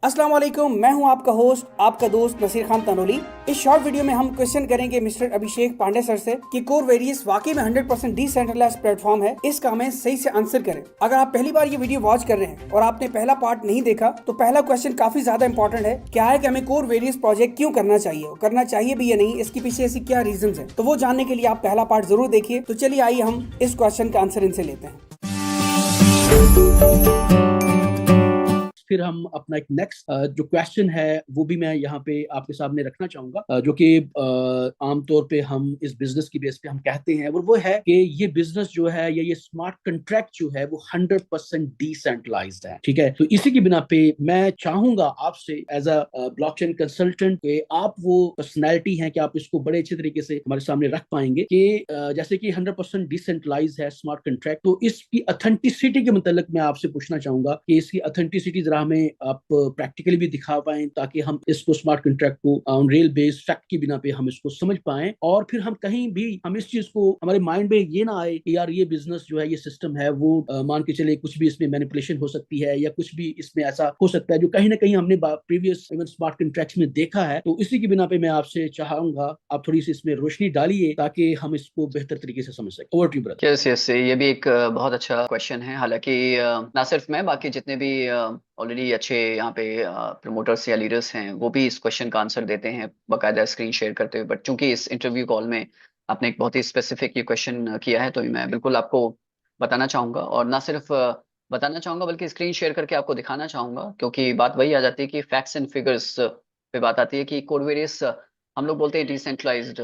अस्सलाम वालेकुम, मैं हूं आपका होस्ट, आपका दोस्त नसीर खान तनोली। इस शॉर्ट वीडियो में हम क्वेश्चन करेंगे मिस्टर अभिषेक पांडे सर से कि कोर वेरियस वाकई में 100% डिसेंट्रलाइज्ड प्लेटफॉर्म है। इसका हमें सही से आंसर करें। अगर आप पहली बार ये वीडियो वॉच कर रहे हैं और आपने पहला पार्ट नहीं देखा तो पहला क्वेश्चन काफी ज्यादा इंपॉर्टेंट है। क्या है कि हमें कोर वेरियस प्रोजेक्ट क्यों करना चाहिए, करना चाहिए भी या नहीं, इसके पीछे ऐसी क्या रीजन है, तो वो जानने के लिए आप पहला पार्ट जरूर देखिए। तो चलिए आइए हम इस क्वेश्चन का आंसर इनसे लेते हैं। फिर हम अपना एक नेक्स्ट जो क्वेश्चन है वो भी मैं यहाँ पे आपके सामने रखना चाहूंगा, जो कि आमतौर पे हम इस बिजनेस की बेस पे हम कहते हैं, और वो है कि ये बिजनेस जो है या ये स्मार्ट कंट्रैक्ट जो है वो 100% डिसेंट्रलाइज्ड है। ठीक है, तो इसी की बिना पे मैं चाहूंगा आपसे एज अ ब्लॉकचेन कंसल्टेंट कि आप वो पर्सनैलिटी हैं कि आप इसको बड़े अच्छे तरीके से हमारे सामने रख पाएंगे कि जैसे कि 100% डिसेंट्रलाइज है स्मार्ट कंट्रैक्ट, तो इसकी ऑथेंटिसिटी के मतलब मैं आपसे पूछना चाहूंगा कि इसकी ऑथेंटिसिटी हमें आप प्रैक्टिकली भी दिखा पाएं, ताकि हम इसको स्मार्ट कॉन्ट्रैक्ट को ऑन रियल बेस्ड फैक्ट की बिना पे हम इसको समझ पाएं, और फिर हम कहीं भी हम इस चीज को हमारे माइंड में ये ना आए कि यार ये बिजनेस जो है, ये सिस्टम है वो मान के चले कुछ भी इसमें मैनिपुलेशन हो सकती है या कुछ भी इसमें ऐसा हो सकता है जो कहीं ना कहीं हमने प्रीवियस इवन स्मार्ट कॉन्ट्रैक्ट्स में देखा है। तो इसी की बिना पे मैं आपसे चाहूंगा आप थोड़ी सी इसमें रोशनी डालिए ताकि हम इसको बेहतर तरीके से समझ सकें। Over to brother. Yes yes, ये भी एक बहुत अच्छा क्वेश्चन है। हालांकि ना सिर्फ मैं, बाकी जितने भी ऑलरेडी अच्छे यहाँ पे प्रमोटर्स या लीडर्स हैं वो भी इस क्वेश्चन का आंसर देते हैं बाकायदा स्क्रीन शेयर करते हुए। बट चूंकि इस इंटरव्यू कॉल में आपने एक बहुत ही स्पेसिफिक ये क्वेश्चन किया है, तो मैं बिल्कुल आपको बताना चाहूंगा, और ना सिर्फ बताना चाहूंगा बल्कि स्क्रीन शेयर करके आपको दिखाना चाहूंगा। क्योंकि बात वही आ जाती है कि फैक्ट्स एंड फिगर्स पे बात आती है कि कोड वेरियस हम लोग बोलते हैं डिसेंट्रलाइज्ड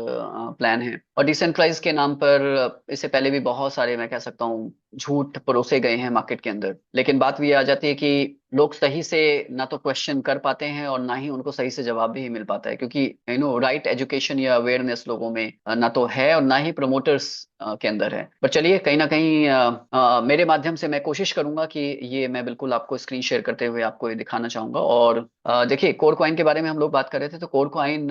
प्लान है, और डिसेंट्रलाइज के नाम पर इससे पहले भी बहुत सारे, मैं कह सकता हूँ, झूठ परोसे गए हैं मार्केट के अंदर। लेकिन बात भी आ जाती है कि लोग सही से ना तो क्वेश्चन कर पाते हैं और ना ही उनको सही से जवाब भी मिल पाता है, क्योंकि राइट एजुकेशन या अवेयरनेस लोगों में ना तो है और ना ही प्रमोटर्स के अंदर है। पर चलिए, कहीं ना कहीं मेरे माध्यम से मैं कोशिश करूंगा कि ये मैं बिल्कुल आपको स्क्रीन शेयर करते हुए आपको ये दिखाना चाहूंगा। और देखिए, कोर कॉइन के बारे में हम लोग बात कर रहे थे, तो कोर कॉइन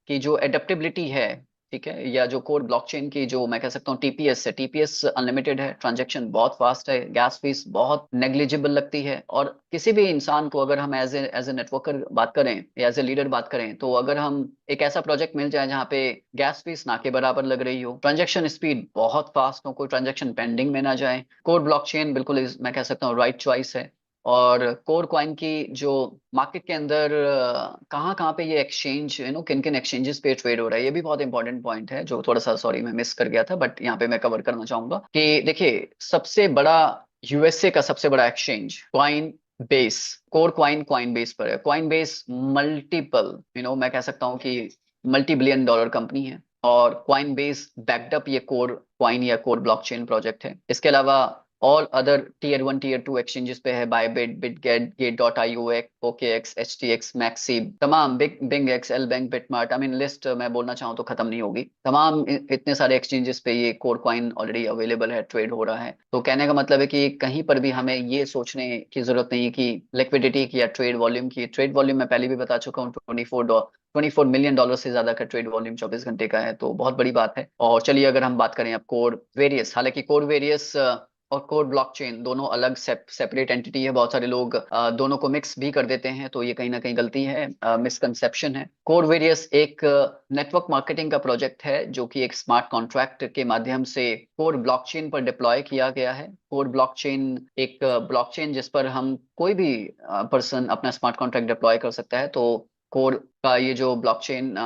की जो एडेप्टेबिलिटी है, ठीक है, या जो कोर ब्लॉकचेन की जो मैं कह सकता हूँ टीपीएस है, टीपीएस अनलिमिटेड है, ट्रांजैक्शन बहुत फास्ट है, गैस फीस बहुत नेग्लिजिबल लगती है। और किसी भी इंसान को अगर हम एज ए नेटवर्कर बात करें या एज ए लीडर बात करें, तो अगर हम एक ऐसा प्रोजेक्ट मिल जाए जहाँ पे गैस फीस ना के बराबर लग रही हो, ट्रांजेक्शन स्पीड बहुत फास्ट हो, कोई ट्रांजेक्शन पेंडिंग में ना जाए, कोर ब्लॉकचेन बिल्कुल मैं कह सकता हूँ राइट चॉइस है। और कोर कॉइन की जो मार्केट के अंदर कहाँ कहाँ पे ये एक्सचेंज, किन किन एक्सचेंजेस पे ट्रेड हो रहा है, ये भी बहुत इंपॉर्टेंट पॉइंट है जो थोड़ा सा, सॉरी, मैं मिस कर गया था, बट यहाँ पे मैं कवर करना चाहूंगा कि देखिए, सबसे बड़ा यूएसए का सबसे बड़ा exchange coin base, core coin coin base पर है। क्वाइन बेस मल्टीपल, मैं कह सकता हूँ कि मल्टी बिलियन डॉलर कंपनी है, और क्वाइन बेस बैकड ये कोर क्वाइन या कोर ब्लॉकचेन प्रोजेक्ट है। इसके अलावा all other tier 1 tier 2 exchanges पे है, बायबिट, बिटगेट, गेट.io, OKX, HTX, मैक्सी, तमाम big BingX, LBank, BitMart, I mean list मैं बोलना चाहूँ तो खत्म नहीं होगी। तमाम इतने सारे एक्सचेंजेस पे ये कोर कॉइन ऑलरेडी अवेलेबल है, ट्रेड हो रहा है। तो कहने का मतलब है कि कहीं पर भी हमें ये सोचने की जरूरत नहीं है कि लिक्विडिटी की या ट्रेड वॉल्यूम की। ट्रेड वॉल्यूम मैं पहले भी बता चुका हूँ, 24 मिलियन डॉलर से ज्यादा का ट्रेड वॉल्यूम 24 घंटे का है, तो बहुत बड़ी बात है। और चलिए, अगर हम बात करें अब कोर वेरियस, हालांकि कोर वेरियस और कोर ब्लॉकचेन दोनों अलग सेपरेट एंटिटी है। बहुत सारे लोग दोनों को मिक्स भी कर देते हैं, तो ये कहीं ना कहीं गलती है, मिसकंसेप्शन है। कोर वेरियस एक नेटवर्क मार्केटिंग का प्रोजेक्ट है जो कि एक स्मार्ट कॉन्ट्रैक्ट के माध्यम से कोर ब्लॉकचेन पर डिप्लॉय किया गया है। कोर ब्लॉकचेन एक ब्लॉकचेन जिस पर हम कोई भी पर्सन अपना स्मार्ट कॉन्ट्रैक्ट डिप्लॉय कर सकता है। तो कोर का ये जो ब्लॉकचेन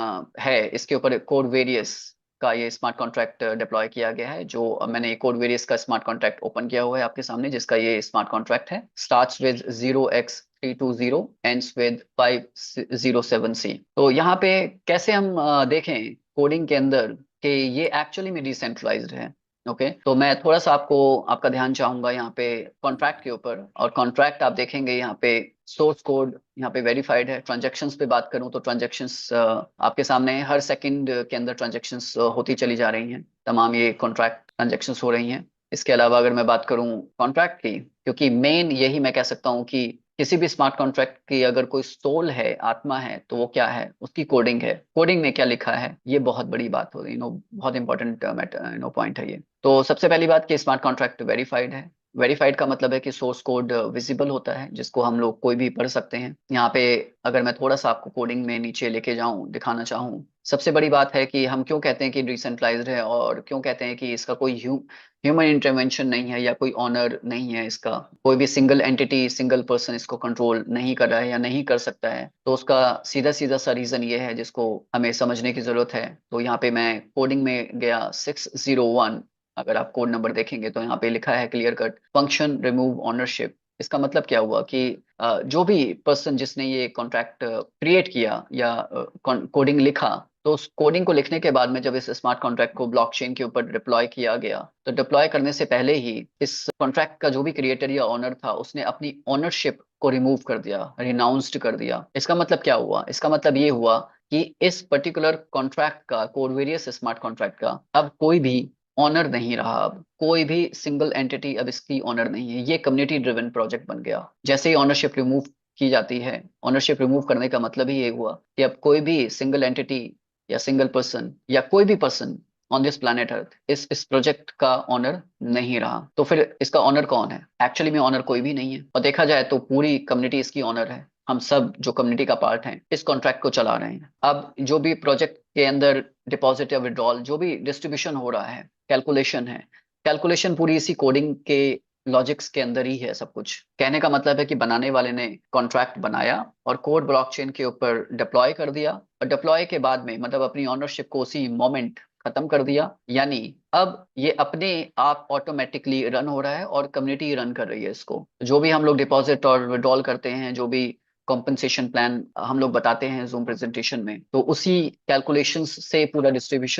है, इसके ऊपर कोर वेरियस का ये स्मार्ट कॉन्ट्रैक्ट डिप्लॉय किया गया है, जो मैंने कोड वेरियस का स्मार्ट कॉन्ट्रैक्ट ओपन किया हुआ है आपके सामने, जिसका ये स्मार्ट कॉन्ट्रैक्ट है, starts with 0x320, ends with 507C। तो यहाँ पे कैसे हम देखें कोडिंग के अंदर कि ये एक्चुअली में डिसेंट्रलाइज्ड है। ओके, तो मैं थोड़ा सा आपका ध्यान चाहूंगा यहाँ पे कॉन्ट्रैक्ट के ऊपर। और कॉन्ट्रैक्ट आप देखेंगे यहाँ पे सोर्स कोड यहाँ पे वेरीफाइड है। ट्रांजैक्शंस पे बात करूं तो ट्रांजैक्शंस आपके सामने है, हर सेकंड के अंदर ट्रांजैक्शंस होती चली जा रही हैं, तमाम ये कॉन्ट्रैक्ट ट्रांजैक्शंस हो रही हैं। इसके अलावा अगर मैं बात करूं कॉन्ट्रैक्ट की, क्योंकि मेन यही मैं कह सकता हूं कि किसी भी स्मार्ट कॉन्ट्रैक्ट की अगर कोई सोल है, आत्मा है, तो वो क्या है, उसकी कोडिंग है। कोडिंग में क्या लिखा है, ये बहुत बड़ी बात हो, बहुत इंपॉर्टेंट पॉइंट है ये। तो सबसे पहली बात कि स्मार्ट कॉन्ट्रैक्ट वेरीफाइड है, वेरीफाइड का मतलब है कि सोर्स कोड विजिबल होता है, जिसको हम लोग कोई भी पढ़ सकते हैं। यहाँ पे अगर मैं थोड़ा सा आपको कोडिंग में नीचे लेके जाऊं, दिखाना चाहूँ, सबसे बड़ी बात है कि हम क्यों कहते हैं कि डिसेंट्रलाइज्ड है, और क्यों कहते हैं कि इसका कोई ह्यूमन इंटरवेंशन नहीं है या कोई ऑनर नहीं है, इसका कोई भी सिंगल एंटिटी, सिंगल पर्सन इसको कंट्रोल नहीं कर रहा है या नहीं कर सकता है। तो उसका सीधा सीधा सा रीजन ये है जिसको हमें समझने की जरूरत है। तो यहाँ पे मैं कोडिंग में गया 601, अगर आप कोड नंबर देखेंगे तो यहाँ पे लिखा है clear cut, function remove ownership. इसका मतलब क्या हुआ कि जो भी पर्सन जिसने ये कॉन्ट्रैक्ट क्रिएट किया या कोडिंग लिखा, तो उस कोडिंग को लिखने के बाद में जब इस स्मार्ट कॉन्ट्रैक्ट को ब्लॉकचेन के ऊपर डिप्लॉय किया गया, तो डिप्लॉय करने से पहले ही इस कॉन्ट्रैक्ट का जो भी क्रिएटर या ऑनर था, उसने अपनी ऑनरशिप को रिमूव कर दिया, रिनाउंस्ड कर दिया। इसका मतलब क्या हुआ? इसका मतलब ये हुआ कि इस पर्टिकुलर कॉन्ट्रैक्ट का, कोडवेरियस स्मार्ट कॉन्ट्रैक्ट का, अब कोई भी ऑनर नहीं रहा। अब कोई भी सिंगल एंटिटी अब इसकी ऑनर नहीं है। ये कम्युनिटी ड्रिवन प्रोजेक्ट बन गया। जैसे ही ऑनरशिप रिमूव की जाती है, ऑनरशिप रिमूव करने का मतलब ही ये हुआ कि अब कोई भी सिंगल एंटिटी या सिंगल पर्सन या कोई भी person on this planet earth इस प्रोजेक्ट का ऑनर नहीं रहा। तो फिर इसका ऑनर कौन है? एक्चुअली में ऑनर कोई भी नहीं है, और देखा जाए तो पूरी कम्युनिटी इसकी ऑनर है। हम सब जो कम्युनिटी का पार्ट हैं इस कॉन्ट्रैक्ट को चला रहे हैं। अब जो भी प्रोजेक्ट के अंदर डिपॉजिट या विड्रॉल, जो भी डिस्ट्रीब्यूशन हो रहा है, कैलकुलेशन है, कैलकुलेशन पूरी इसी कोडिंग के लॉजिक्स के अंदर ही है सब कुछ। कहने का मतलब है कि बनाने वाले ने कॉन्ट्रैक्ट बनाया और कोड ब्लॉकचेन के ऊपर डिप्लॉय कर दिया, और डिप्लॉय के बाद में मतलब अपनी ऑनरशिप को उसी मोमेंट खत्म कर दिया। यानी अब ये अपने आप ऑटोमेटिकली रन हो रहा है और कम्युनिटी रन कर रही है इसको। जो भी हम लोग डिपॉजिट और विड्रॉल करते हैं, जो भी कॉम्पनसेशन प्लान हम लोग बताते हैं जूम प्रेजेंटेशन में, तो उसी कैलकुलेशंस से पूरा डिस्ट्रीब्यूशन